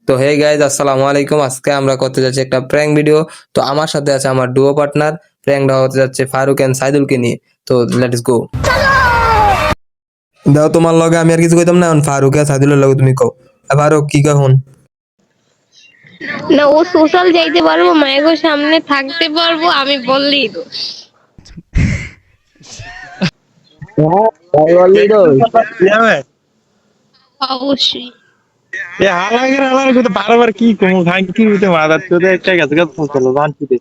তো hey guys, আসসালামু আলাইকুম। আজকে আমরা করতে যাচ্ছি একটা প্র্যাঙ্ক ভিডিও। তো আমার সাথে আছে আমার ডুও পার্টনার। প্র্যাঙ্কটা হতে যাচ্ছে ফারুক এন্ড সাইদুলকে নিয়ে। তো লেটস গো। দাও তোমার লগে আমি আর কিছু কইতাম না, এখন ফারুক আর সাইদুলের লগে তুমি কও। ফারুক কি কখন? না, ও সোশ্যাল যাইতে পারবো, মায়ের সামনে থাকতে পারবো, আমি বললেই দোষ। হ্যাঁ, তাই বললেই তো। অবশ্যই। হালার কথা বারবার কি কমু খাই কি হইতে মাদার চোদে একটা গাছ গাছ ফসল জানছিতে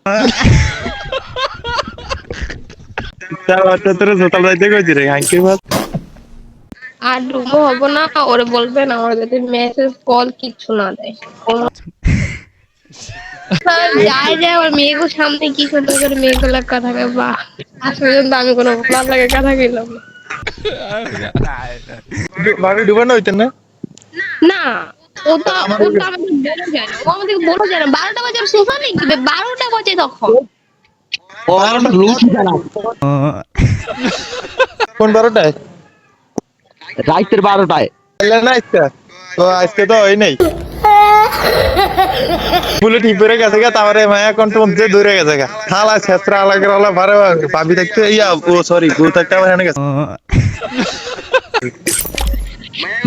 তারপর তোর জোতাল যাইতে কইছি রে হাঙ্কি বাস আর রুমও হবো না, ওরে বলবেন আমার যাতে মেসেজ কল কিচ্ছু না দেয়। যায় যায় ওর মেয়েগুলোর সামনে কি সুন্দর করে মেয়েগুলোর কথা কয়, বাহ। আজ পর্যন্ত আমি কোনো ভালো লাগে কথা কইলাম না। ভাবি ডুবানো হইতেন না না, ওটা আমাদের বলে যায় না, ও আমাদেরকে বলে যায় না। 12টা বাজে সোফা নেই, 12টা বাজে তখন। ওর রুচি খারাপ। কোন 12টায় রাইতের 12টায়। না আজকে তো আজকে তো হয় নাই বুলেট হিপরে গেছে গা তারপরে মায়া কন্ট্রোল মধ্যে দূরে গেছে গা হালা ছেত্রা আলাগের আলা ভারে ভাবি দেখতে ইয়া ও সরি গো থাকতে আমার এনে গেছে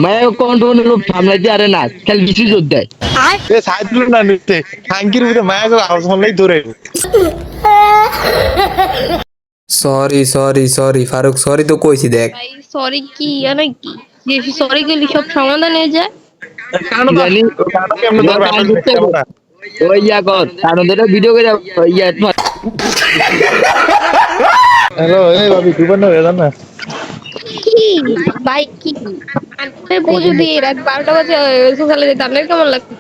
মায়ের কন্ট্রোল লোক সামলাইতে আরে না, খালি বেশি জোর দেয়। এ সাইডুল না নিতে হাঙ্কির ভিতরে মায়া গো আওয়াজ হলেই দূরে সরি সরি সরি ফারুক, সরি তো কইছি দেখ। ভাই সরি কি নাকি, যে সরি গেলে সব সমাধান হয়ে যায়। কারণ জানি কেমন ধরবে আমরা ওই ইয়া কর, কারণ ধরে ভিডিও করে ইয়া হ্যালো এই ভাবি ডুবানো হয়ে যান না কি ভাই কি আমাদের বউ যদি রাত 12টা বাজে সকালে যেত, আপনার কেমন লাগতো?